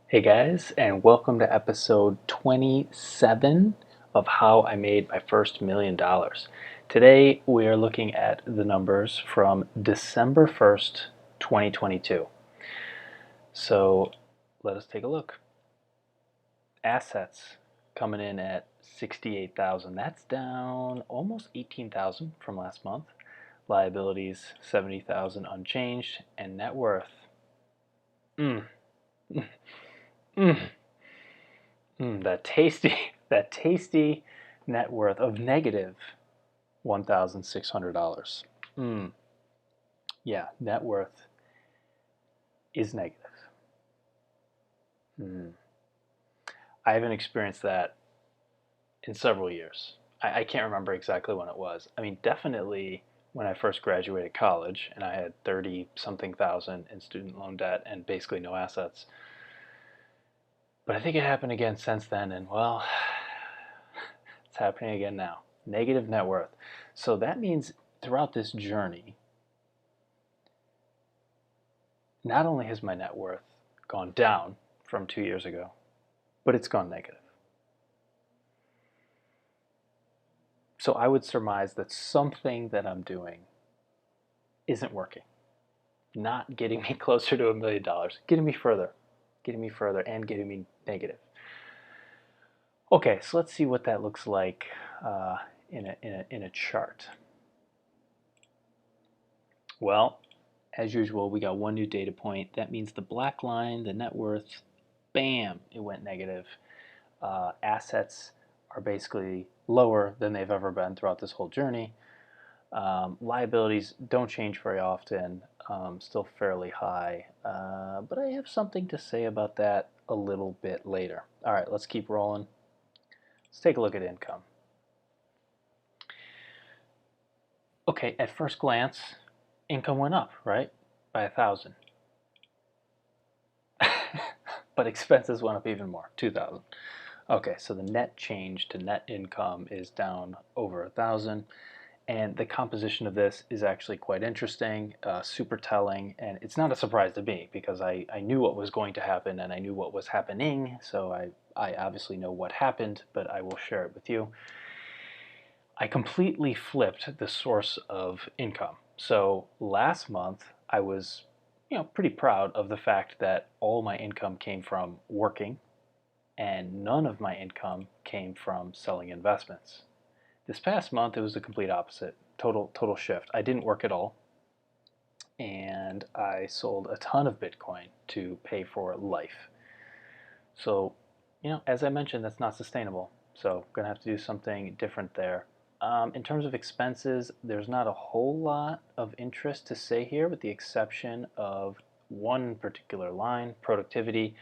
Hey guys, and welcome to episode 27 of How I Made My First $1,000,000. Today we are looking at the numbers from December 1st, 2022. So let us take a look. Assets coming in at 68,000. That's down almost 18,000 from last month. Liabilities 70,000 unchanged, and net worth. Mm, mm, mm. That tasty net worth of negative $1,600. Yeah, net worth is negative. Mm. I haven't experienced that in several years. I can't remember exactly when it was. I mean, definitely when I first graduated college and I had 30 something thousand in student loan debt and basically no assets. But I think it happened again since then, and well, it's happening again now. Negative net worth. So that means throughout this journey, not only has my net worth gone down from 2 years ago, but it's gone negative. So I would surmise that something that I'm doing isn't working, not getting me closer to $1,000,000, getting me further, and getting me negative. Okay, so let's see what that looks like in a chart. Well, as usual, we got one new data point. That means the black line, the net worth, bam, it went negative. Assets are basically lower than they've ever been throughout this whole journey. Liabilities don't change very often, still fairly high, but I have something to say about that a little bit later. All right, let's keep rolling. Let's take a look at income. Okay, at first glance, income went up, right? By 1,000. But expenses went up even more, 2,000. Okay, so the net change to net income is down over 1,000. And the composition of this is actually quite interesting, super telling, and it's not a surprise to me because I knew what was going to happen and I knew what was happening, so I obviously know what happened, but I will share it with you. I completely flipped the source of income. So last month I was pretty proud of the fact that all my income came from working and none of my income came from selling investments. This past month, it was the complete opposite. Total shift. I didn't work at all, and I sold a ton of Bitcoin to pay for life. So, as I mentioned, that's not sustainable. So, I'm gonna have to do something different there. In terms of expenses, there's not a whole lot of interest to say here, with the exception of one particular line. Productivity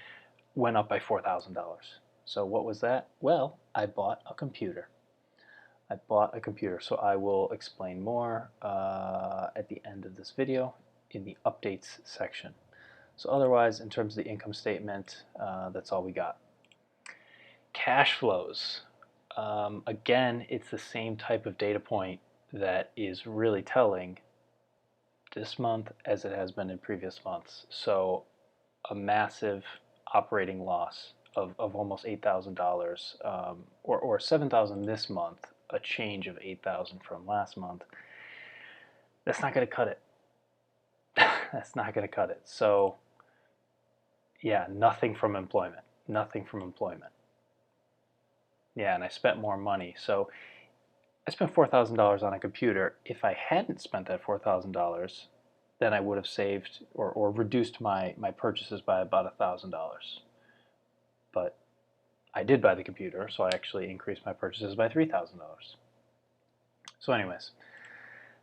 went up by $4,000. So, what was that? Well, I bought a computer. So I will explain more at the end of this video in the updates section. So otherwise, in terms of the income statement, that's all we got. Cash flows. Again, it's the same type of data point that is really telling this month as it has been in previous months. So a massive operating loss of almost $8,000, or $7,000 this month, a change of $8,000 from last month. That's not going to cut it. That's not going to cut it. So yeah, nothing from employment. Yeah, and I spent more money. So I spent $4,000 on a computer. If I hadn't spent that $4,000, then I would have saved or reduced my purchases by about $1,000. But I did buy the computer, so I actually increased my purchases by $3,000. So anyways,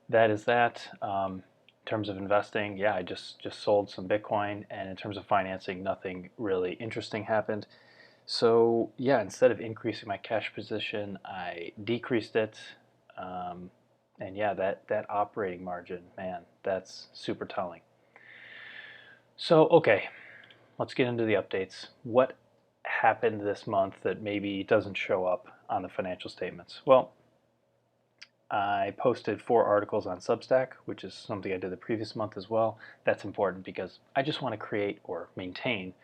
that is that. In terms of investing, yeah, I just sold some Bitcoin, and in terms of financing, nothing really interesting happened. So yeah, instead of increasing my cash position, I decreased it. And yeah, that operating margin, man, that's super telling. So okay, let's get into the updates. What happened this month that maybe doesn't show up on the financial statements? Well, I posted 4 articles on Substack, which is something I did the previous month as well. That's important because I just want to create or maintain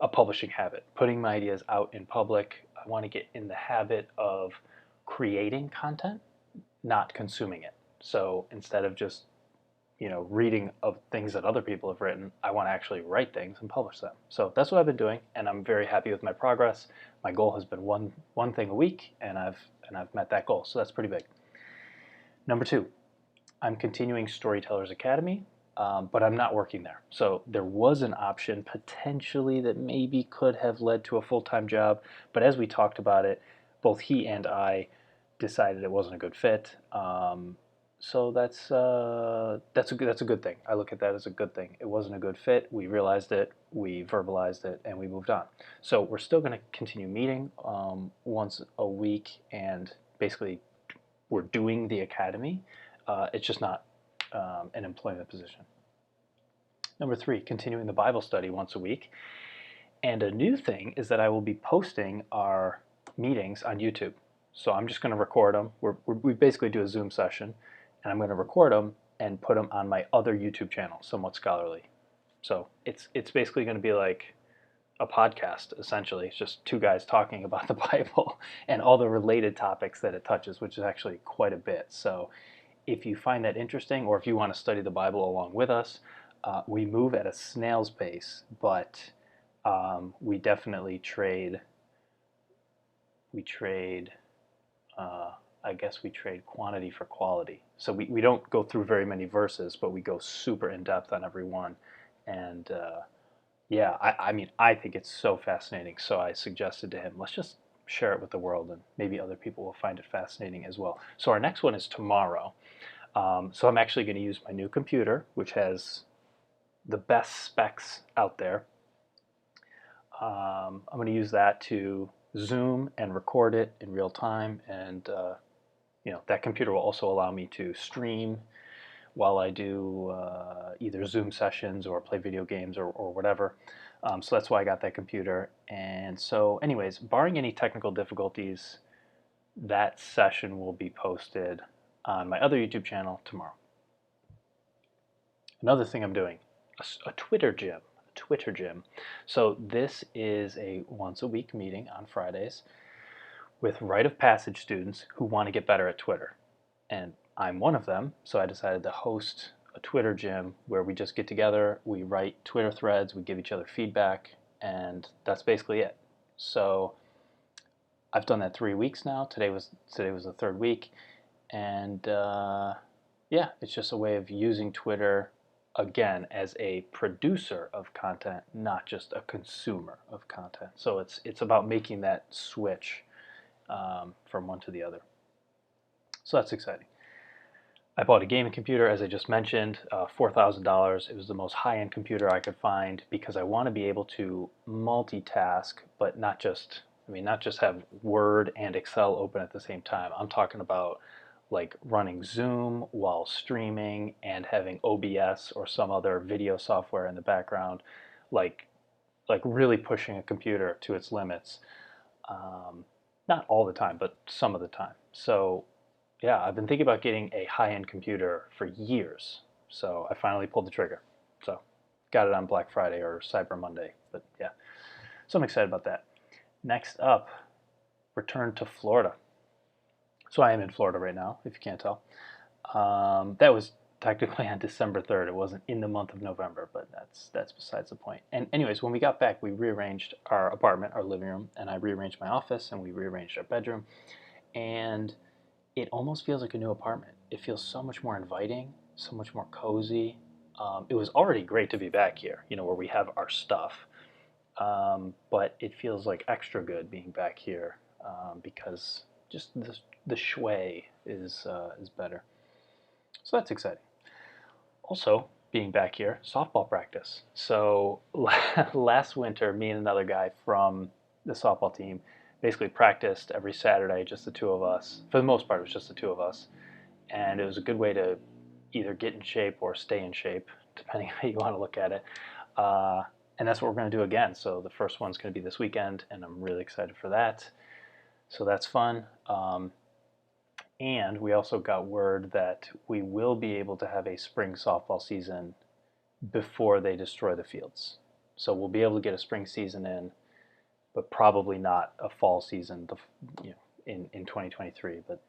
a publishing habit, putting my ideas out in public. I want to get in the habit of creating content, not consuming it. So instead of just reading of things that other people have written, I want to actually write things and publish them. So that's what I've been doing, and I'm very happy with my progress. My goal has been one thing a week, and I've met that goal. So that's pretty big. Number 2, I'm continuing Storytellers Academy, but I'm not working there. So there was an option potentially that maybe could have led to a full-time job, but as we talked about it, both he and I decided it wasn't a good fit. So that's a good thing. I look at that as a good thing. It wasn't a good fit. We realized it, we verbalized it, and we moved on. So we're still going to continue meeting once a week, and basically we're doing the academy. It's just not an employment position. Number 3, continuing the Bible study once a week. And a new thing is that I will be posting our meetings on YouTube. So I'm just going to record them. We basically do a Zoom session, and I'm going to record them and put them on my other YouTube channel, Somewhat Scholarly. So it's basically going to be like a podcast, essentially. It's just 2 guys talking about the Bible and all the related topics that it touches, which is actually quite a bit. So if you find that interesting, or if you want to study the Bible along with us, we move at a snail's pace, but we definitely trade. I guess we trade quantity for quality. So we don't go through very many verses, but we go super in depth on every one. And yeah, I mean, I think it's so fascinating. So I suggested to him, let's just share it with the world, and maybe other people will find it fascinating as well. So our next one is tomorrow. So I'm actually going to use my new computer, which has the best specs out there. I'm going to use that to Zoom and record it in real time, and that computer will also allow me to stream while I do either Zoom sessions or play video games or whatever. So that's why I got that computer. And so anyways, barring any technical difficulties, that session will be posted on my other YouTube channel tomorrow. Another thing I'm doing, a Twitter gym. So this is a once a week meeting on Fridays with rite of passage students who want to get better at Twitter. And I'm one of them, so I decided to host a Twitter gym where we just get together, we write Twitter threads, we give each other feedback, and that's basically it. So I've done that 3 weeks now. Today was the 3rd week, and yeah, it's just a way of using Twitter again as a producer of content, not just a consumer of content. So it's about making that switch from one to the other. So that's exciting. I bought a gaming computer, as I just mentioned, $4,000. It was the most high-end computer I could find because I want to be able to multitask, but not just have Word and Excel open at the same time. I'm talking about like running Zoom while streaming and having OBS or some other video software in the background, like really pushing a computer to its limits. Not all the time, but some of the time. So yeah, I've been thinking about getting a high-end computer for years. So I finally pulled the trigger. So got it on Black Friday or Cyber Monday. But yeah, so I'm excited about that. Next up, return to Florida. So I am in Florida right now, if you can't tell. That was technically on December 3rd. It wasn't in the month of November, but that's besides the point. And anyways, when we got back, we rearranged our apartment, our living room, and I rearranged my office, and we rearranged our bedroom. And it almost feels like a new apartment. It feels so much more inviting, so much more cozy. It was already great to be back here, where we have our stuff. But it feels like extra good being back here because just the shui is better. So that's exciting. Also, being back here, softball practice. So last winter, me and another guy from the softball team basically practiced every Saturday, just the 2 of us. For the most part, it was just the 2 of us. And it was a good way to either get in shape or stay in shape, depending how you want to look at it. And that's what we're going to do again. So the first one's going to be this weekend, and I'm really excited for that. So that's fun. And we also got word that we will be able to have a spring softball season before they destroy the fields. So we'll be able to get a spring season in, but probably not a fall season, in 2023. But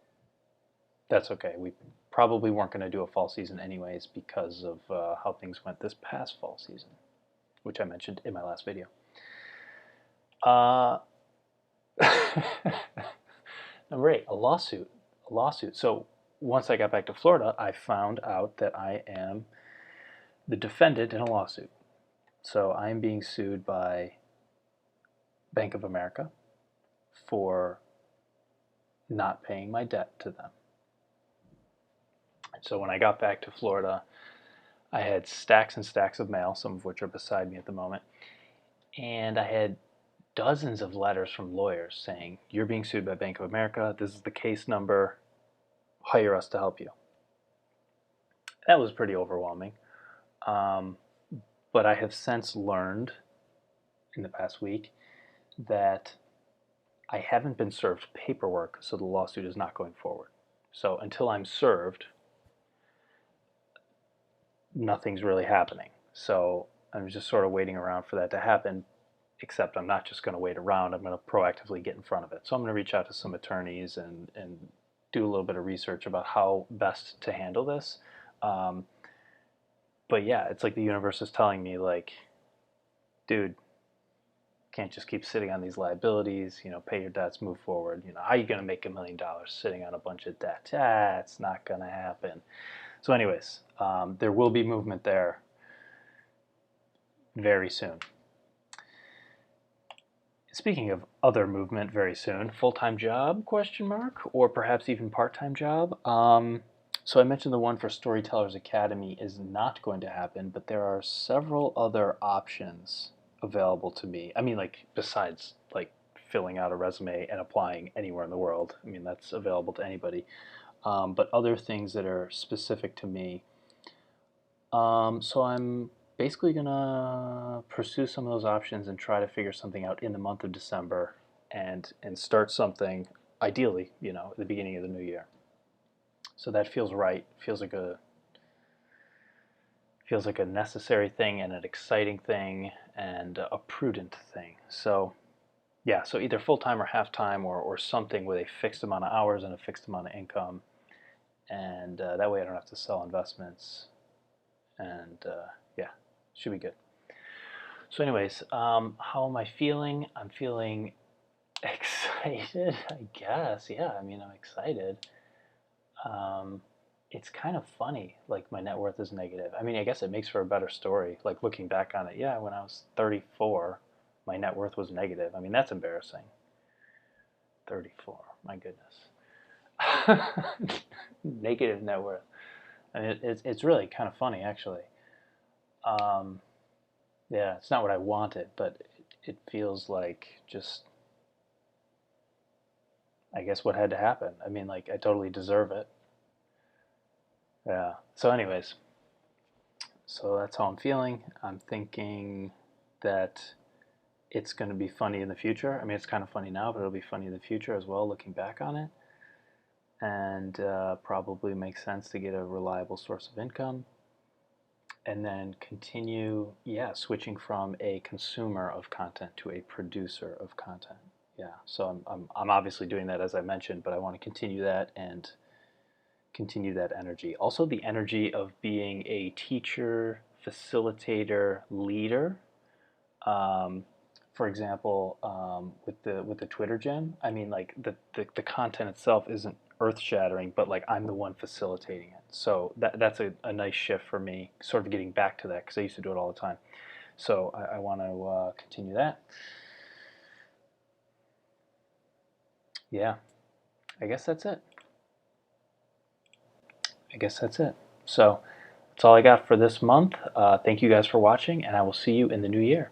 that's okay. We probably weren't going to do a fall season anyways because of how things went this past fall season, which I mentioned in my last video. Number 8, a lawsuit. A lawsuit. So once I got back to Florida, I found out that I am the defendant in a lawsuit. So I'm being sued by Bank of America for not paying my debt to them. So when I got back to Florida, I had stacks and stacks of mail, some of which are beside me at the moment, and I had dozens of letters from lawyers saying, you're being sued by Bank of America, this is the case number, hire us to help you. That was pretty overwhelming. But I have since learned in the past week that I haven't been served paperwork, so the lawsuit is not going forward. So until I'm served, nothing's really happening. So I'm just sort of waiting around for that to happen, except I'm not just going to wait around. I'm going to proactively get in front of it. So I'm going to reach out to some attorneys and do a little bit of research about how best to handle this. But yeah, it's like the universe is telling me, like, dude, can't just keep sitting on these liabilities, pay your debts, move forward. How are you going to make $1 million sitting on a bunch of debt? It's not going to happen. So anyways, there will be movement there very soon. Speaking of other movement very soon, full-time job, question mark, or perhaps even part-time job. So I mentioned the one for Storytellers Academy is not going to happen, but there are several other options available to me. I mean, like, besides like filling out a resume and applying anywhere in the world. I mean, that's available to anybody. But other things that are specific to me. So I'm basically gonna pursue some of those options and try to figure something out in the month of December and start something, ideally, at the beginning of the new year. So that feels right. Feels like a necessary thing and an exciting thing and a prudent thing. So yeah, so either full-time or half-time or something with a fixed amount of hours and a fixed amount of income, and that way I don't have to sell investments, and yeah, should be good. So anyways, how am I feeling? I'm feeling excited, I guess. Yeah, I mean, I'm excited. It's kind of funny, like my net worth is negative. I mean, I guess it makes for a better story. Like looking back on it, yeah, when I was 34, my net worth was negative. I mean, that's embarrassing. 34, my goodness. Negative net worth. I mean, it's really kind of funny, actually. Yeah, it's not what I wanted, but it feels like just, I guess, what had to happen. I mean, like, I totally deserve it. Yeah. So anyways, so that's how I'm feeling. I'm thinking that it's going to be funny in the future. I mean, it's kind of funny now, but it'll be funny in the future as well, looking back on it. And probably makes sense to get a reliable source of income. And then continue, yeah, switching from a consumer of content to a producer of content. Yeah, so I'm obviously doing that, as I mentioned, but I want to continue that and continue that energy. Also, the energy of being a teacher, facilitator, leader. For example, with the Twitter gym, I mean, like the content itself isn't earth-shattering, but like I'm the one facilitating it. So that's a nice shift for me, sort of getting back to that, because I used to do it all the time. So I want to continue that. Yeah, I guess that's it. So that's all I got for this month. Thank you guys for watching, and I will see you in the new year.